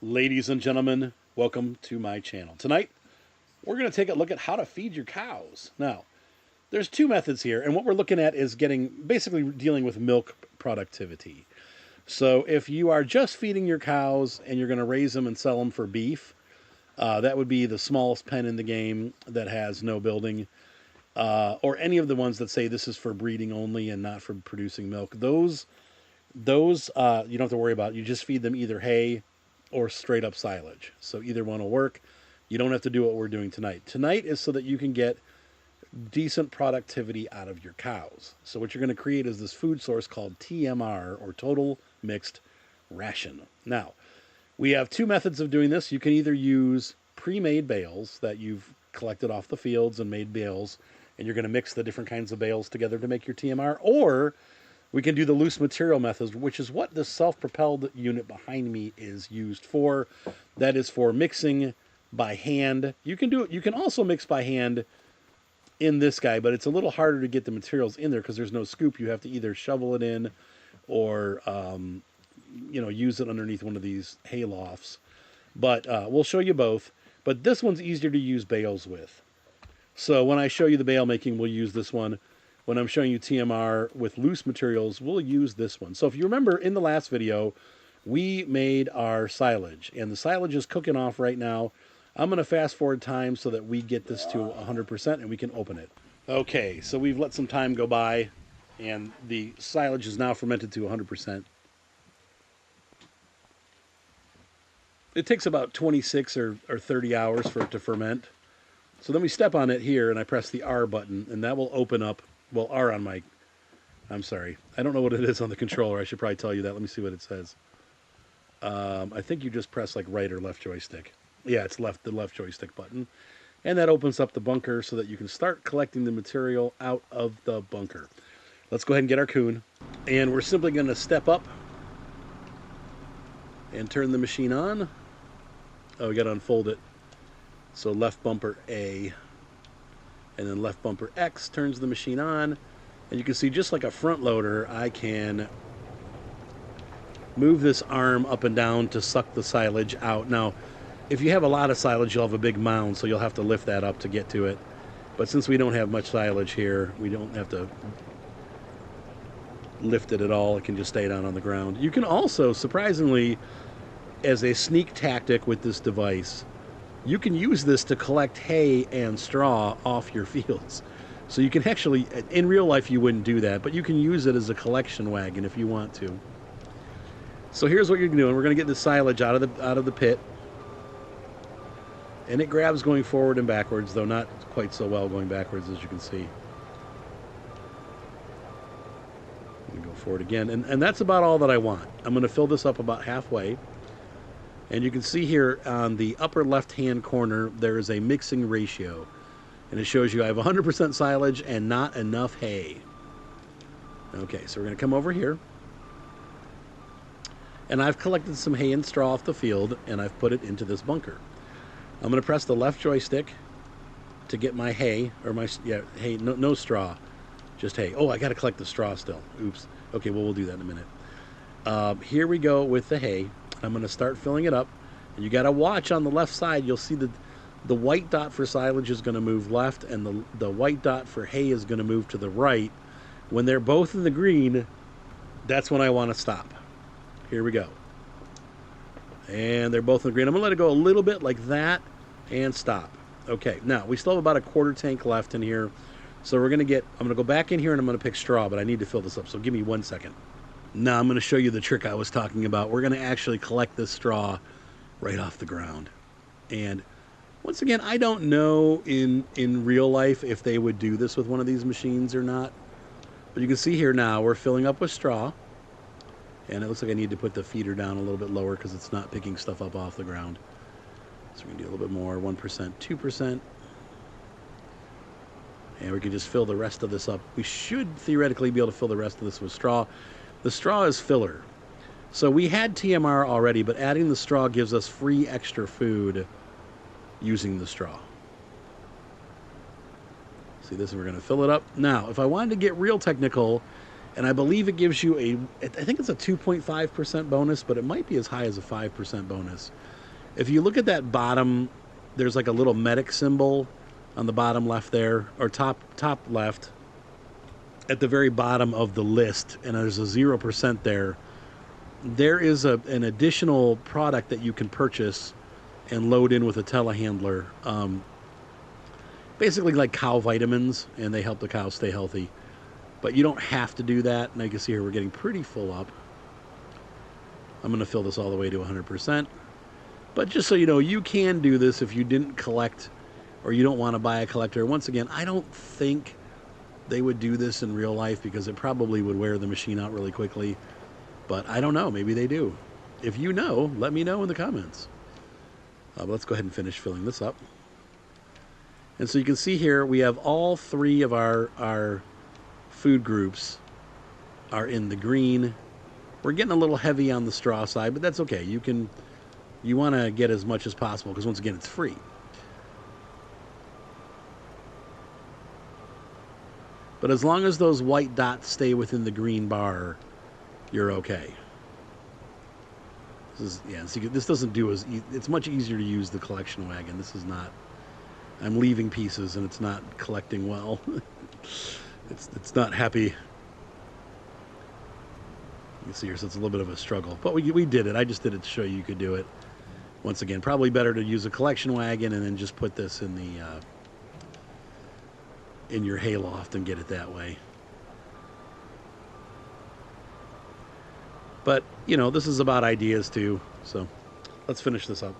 Ladies and gentlemen, welcome to my channel. Tonight, we're going to take a look at how to feed your cows. Now, there's two methods here, and what we're looking at is basically dealing with milk productivity. So if you are just feeding your cows and you're going to raise them and sell them for beef, that would be the smallest pen in the game that has no building, or any of the ones that say this is for breeding only and not for producing milk. Those you don't have to worry about. You just feed them either hay or straight up silage. So either one will work. You don't have to do what we're doing tonight. Tonight is so that you can get decent productivity out of your cows. So what you're going to create is this food source called TMR, or Total Mixed Ration. Now, we have two methods of doing this. You can either use pre-made bales that you've collected off the fields and made bales, and you're going to mix the different kinds of bales together to make your TMR, or we can do the loose material method, which is what this self-propelled unit behind me is used for. That is for mixing by hand. You can also mix by hand in this guy, but it's a little harder to get the materials in there because there's no scoop. You have to either shovel it in or use it underneath one of these hay lofts. But we'll show you both. But this one's easier to use bales with. So when I show you the bale making, we'll use this one. When I'm showing you TMR with loose materials, we'll use this one. So if you remember in the last video, we made our silage, and the silage is cooking off right now. I'm going to fast forward time so that we get this to 100% and we can open it. Okay, so we've let some time go by, and the silage is now fermented to 100%. It takes about 26 or 30 hours for it to ferment. So then we step on it here, and I press the R button, and that will open up. Well, R on my, I'm sorry. I don't know what it is on the controller. I should probably tell you that. Let me see what it says. I think you just press like right or left joystick. Yeah, it's the left joystick button. And that opens up the bunker so that you can start collecting the material out of the bunker. Let's go ahead and get our coon. And we're simply going to step up and turn the machine on. Oh, we got to unfold it. So left bumper A. And then left bumper X turns the machine on, and you can see, just like a front loader, I can move this arm up and down to suck the silage out. Now, if you have a lot of silage, you'll have a big mound, so you'll have to lift that up to get to it. But since we don't have much silage here, we don't have to lift it at all. It can just stay down on the ground. You can also, surprisingly, as a sneak tactic with this device, you can use this to collect hay and straw off your fields. So you can actually, in real life you wouldn't do that, but you can use it as a collection wagon if you want to. So here's what you're doing. We're going to get the silage out of the pit. And it grabs going forward and backwards, though not quite so well going backwards, as you can see. I'm going to go forward again. And that's about all that I want. I'm going to fill this up about halfway. And you can see here on the upper left-hand corner, there is a mixing ratio. And it shows you I have 100% silage and not enough hay. Okay, so we're going to come over here. And I've collected some hay and straw off the field, and I've put it into this bunker. I'm going to press the left joystick to get my hay, or hay, no straw, just hay. Oh, I got to collect the straw still. Oops. Okay, well, we'll do that in a minute. Here we go with the hay. I'm going to start filling it up, and you got to watch on the left side. You'll see that the white dot for silage is going to move left, and the white dot for hay is going to move to the right. When they're both in the green, that's when I want to stop. Here we go. And they're both in the green. I'm going to let it go a little bit like that and stop. Okay, now we still have about a quarter tank left in here. So I'm going to go back in here and I'm going to pick straw, but I need to fill this up. So give me 1 second. Now I'm going to show you the trick I was talking about. We're going to actually collect this straw right off the ground. And once again, I don't know in real life if they would do this with one of these machines or not. But you can see here now we're filling up with straw. And it looks like I need to put the feeder down a little bit lower because it's not picking stuff up off the ground. So we can do a little bit more, 1%, 2%. And we can just fill the rest of this up. We should theoretically be able to fill the rest of this with straw. The straw is filler. So we had TMR already, but adding the straw gives us free extra food using the straw. See this, and we're going to fill it up. Now, if I wanted to get real technical, and I believe it gives you I think it's a 2.5% bonus, but it might be as high as a 5% bonus. If you look at that bottom, there's like a little medic symbol on the bottom left there, or top left, at the very bottom of the list, and there's a 0% there. There is an additional product that you can purchase and load in with a telehandler. Basically like cow vitamins, and they help the cow stay healthy. But you don't have to do that. And you can see here we're getting pretty full up. I'm going to fill this all the way to 100%. But just so you know, you can do this if you didn't collect or you don't want to buy a collector. Once again, I don't think they would do this in real life because it probably would wear the machine out really quickly. But I don't know. Maybe they do. If you know, let me know in the comments. Let's go ahead and finish filling this up. And so you can see here we have all three of our food groups are in the green. We're getting a little heavy on the straw side, but that's okay. You want to get as much as possible because once again, it's free. But as long as those white dots stay within the green bar, you're okay. This doesn't do as it's much easier to use the collection wagon. This is not. I'm leaving pieces and it's not collecting well. it's not happy. You can see here, so it's a little bit of a struggle, but we did it. I just did it to show you could do it. Once again, probably better to use a collection wagon and then just put this in the in your hayloft and get it that way. But you know, this is about ideas too. So let's finish this up.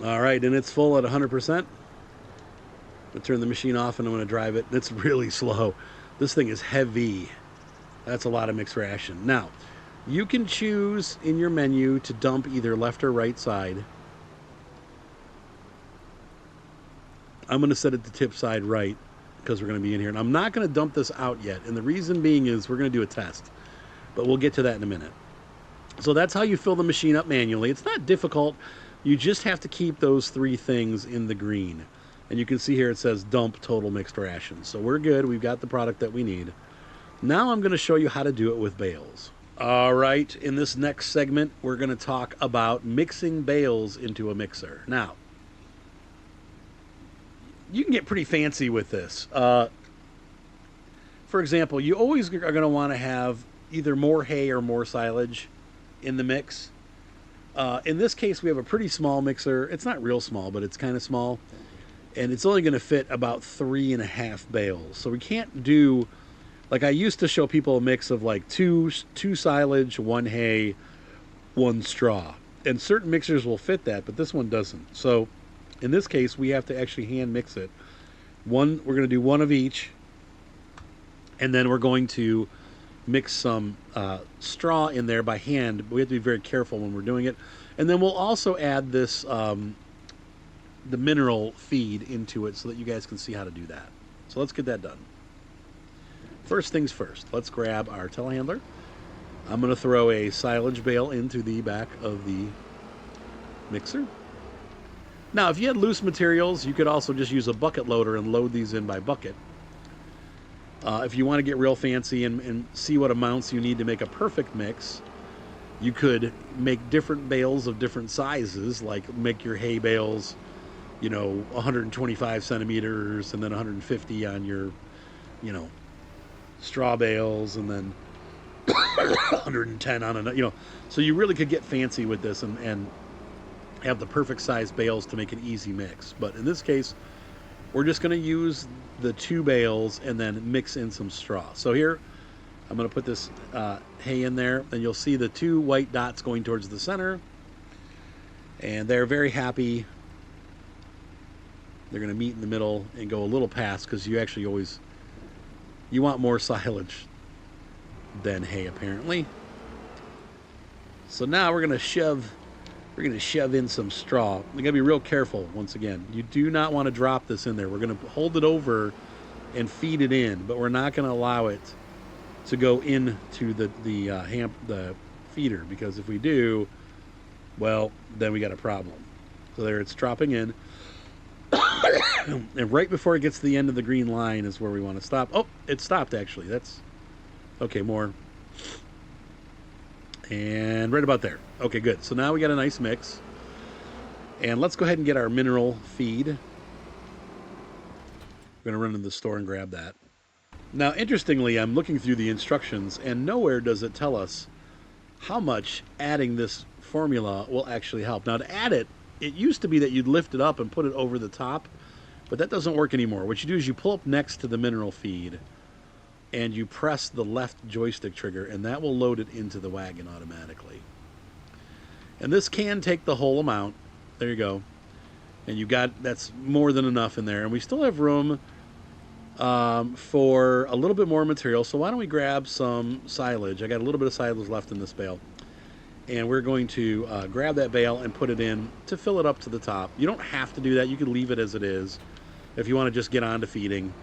All right, and it's full at 100%. I'm going to turn the machine off and I'm going to drive it. It's really slow. This thing is heavy. That's a lot of mixed ration. Now, you can choose in your menu to dump either left or right side. I'm going to set it to tip side right because we're going to be in here. And I'm not going to dump this out yet. And the reason being is we're going to do a test. But we'll get to that in a minute. So that's how you fill the machine up manually. It's not difficult. You just have to keep those three things in the green. And you can see here it says dump total mixed ration. So we're good. We've got the product that we need. Now I'm going to show you how to do it with bales. All right. In this next segment, we're going to talk about mixing bales into a mixer. Now, you can get pretty fancy with this. For example, you always are going to want to have either more hay or more silage in the mix. In this case, we have a pretty small mixer. It's not real small, but it's kind of small. And it's only going to fit about 3.5 bales. So we can't do, like I used to show people a mix of like two silage, 1 hay, 1 straw. And certain mixers will fit that, but this one doesn't. So in this case, we have to actually hand mix it. We're going to do 1 of each. And then we're going to mix some straw in there by hand. We have to be very careful when we're doing it. And then we'll also add this the mineral feed into it so that you guys can see how to do that. So let's get that done. First things first, let's grab our telehandler. I'm going to throw a silage bale into the back of the mixer. Now, if you had loose materials, you could also just use a bucket loader and load these in by bucket. If you want to get real fancy and see what amounts you need to make a perfect mix, you could make different bales of different sizes, like make your hay bales, 125 centimeters and then 150 on your, straw bales, and then 110 on another, So you really could get fancy with this and have the perfect size bales to make an easy mix. But in this case, we're just going to use the 2 bales and then mix in some straw. So here, I'm going to put this hay in there, and you'll see the 2 white dots going towards the center. And they're very happy. They're going to meet in the middle and go a little past because you actually you want more silage than hay, apparently. So now we're going to shove in some straw. You got to be real careful. Once again, you do not want to drop this in there. We're going to hold it over and feed it in, but we're not going to allow it to go into the feeder, because if we do, well, then we got a problem. So there it's dropping in. And right before it gets to the end of the green line is where we want to stop. Oh, it stopped actually. That's okay, more. And right about there. Okay, good. So now we got a nice mix. And let's go ahead and get our mineral feed. We're going to run into the store and grab that. Now, interestingly, I'm looking through the instructions, and nowhere does it tell us how much adding this formula will actually help. Now, to add it, it used to be that you'd lift it up and put it over the top, but that doesn't work anymore. What you do is you pull up next to the mineral feed, and you press the left joystick trigger, and that will load it into the wagon automatically. And this can take the whole amount. There you go. And you got, that's more than enough in there. And we still have room for a little bit more material. So why don't we grab some silage? I got a little bit of silage left in this bale. And we're going to grab that bale and put it in to fill it up to the top. You don't have to do that. You can leave it as it is. If you want to just get on to feeding,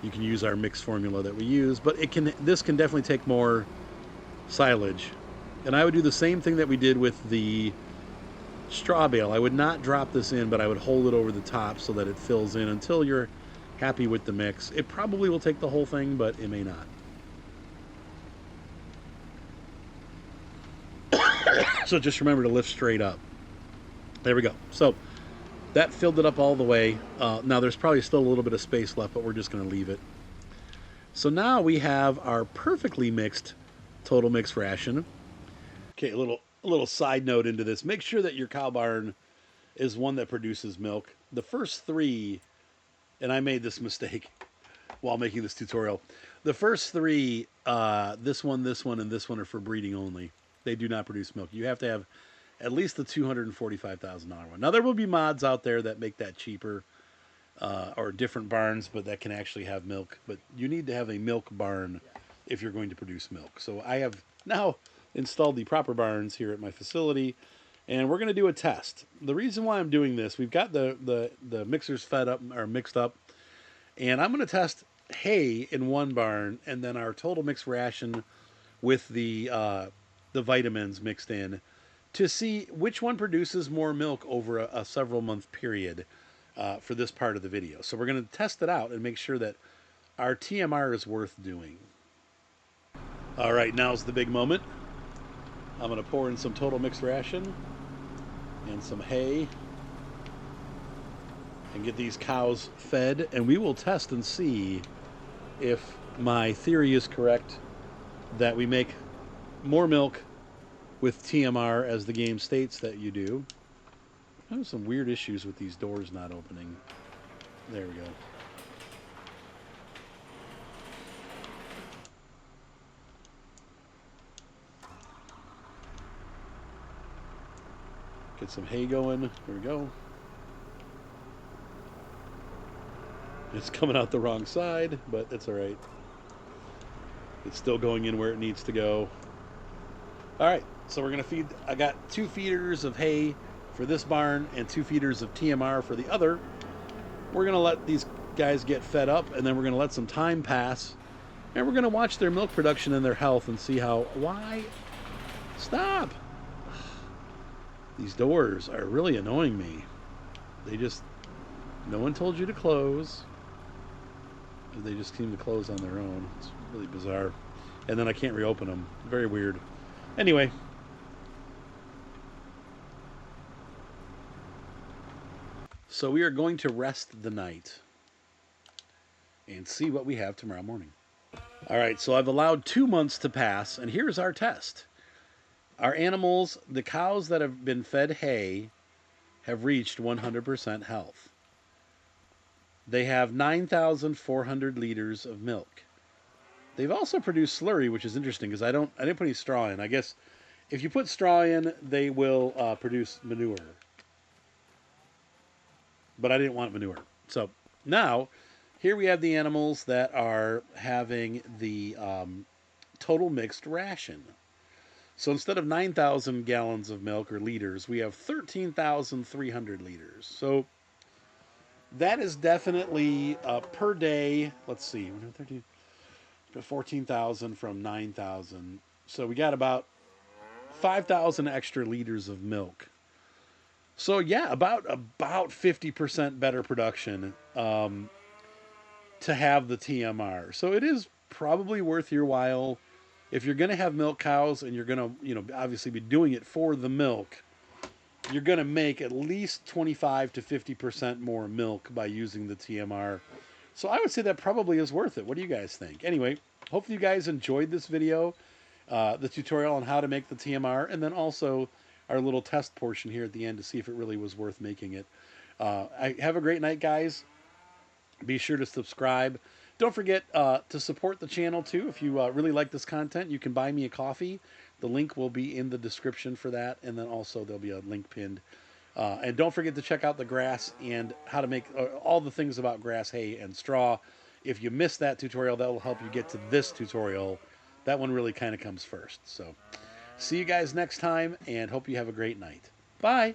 you can use our mixed formula that we use. But this can definitely take more silage. And I would do the same thing that we did with the straw bale. I would not drop this in, but I would hold it over the top so that it fills in until you're happy with the mix. It probably will take the whole thing, but it may not. So just remember to lift straight up. There we go. So that filled it up all the way. Now there's probably still a little bit of space left, but we're just going to leave it. So now we have our perfectly mixed Total Mixed Ration. Okay, a little side note into this. Make sure that your cow barn is one that produces milk. The first three, and I made this mistake while making this tutorial. The first three, this one, and this one are for breeding only. They do not produce milk. You have to have at least the $245,000 one. Now, there will be mods out there that make that cheaper, or different barns, but that can actually have milk. But you need to have a milk barn if you're going to produce milk. So I have now installed the proper barns here at my facility, and we're going to do a test. The reason why I'm doing this, we've got the mixers fed up or mixed up, and I'm going to test hay in one barn and then our Total Mixed Ration with the vitamins mixed in to see which one produces more milk over a several month period for this part of the video. So we're going to test it out and make sure that our TMR is worth doing. All right, now's the big moment. I'm going to pour in some Total Mixed Ration and some hay and get these cows fed, and we will test and see if my theory is correct that we make more milk with TMR as the game states that you do. I have some weird issues with these doors not opening. There we go. Get some hay going. There we go. It's coming out the wrong side, but that's all right. It's still going in where it needs to go. All right, so we're going to feed. I got 2 feeders of hay for this barn and 2 feeders of TMR for the other. We're going to let these guys get fed up, and then we're going to let some time pass, and we're going to watch their milk production and their health and see how. Why? Stop! These doors are really annoying me. They just, no one told you to close. They just seem to close on their own. It's really bizarre. And then I can't reopen them. Very weird. Anyway. So we are going to rest the night and see what we have tomorrow morning. All right, so I've allowed 2 months to pass, and here's our test. Our animals, the cows that have been fed hay, have reached 100% health. They have 9,400 liters of milk. They've also produced slurry, which is interesting because I didn't put any straw in. I guess if you put straw in, they will produce manure. But I didn't want manure. So now, here we have the animals that are having the Total Mixed Ration. So instead of 9,000 gallons of milk or liters, we have 13,300 liters. So that is definitely per day. Let's see, 14,000 from 9,000. So we got about 5,000 extra liters of milk. So yeah, about 50% better production to have the TMR. So it is probably worth your while if you're going to have milk cows and you're going to, obviously be doing it for the milk. you're going to make at least 25 to 50% more milk by using the TMR. So I would say that probably is worth it. What do you guys think? Anyway, hopefully you guys enjoyed this video, the tutorial on how to make the TMR, and then also our little test portion here at the end to see if it really was worth making it. Have a great night, guys. Be sure to subscribe. Don't forget to support the channel too. If you really like this content, you can buy me a coffee. The link will be in the description for that, and then also there'll be a link pinned. And don't forget to check out the grass and how to make all the things about grass, hay, and straw. If you missed that tutorial, that will help you get to this tutorial. That one really kind of comes first. So see you guys next time, and hope you have a great night. Bye.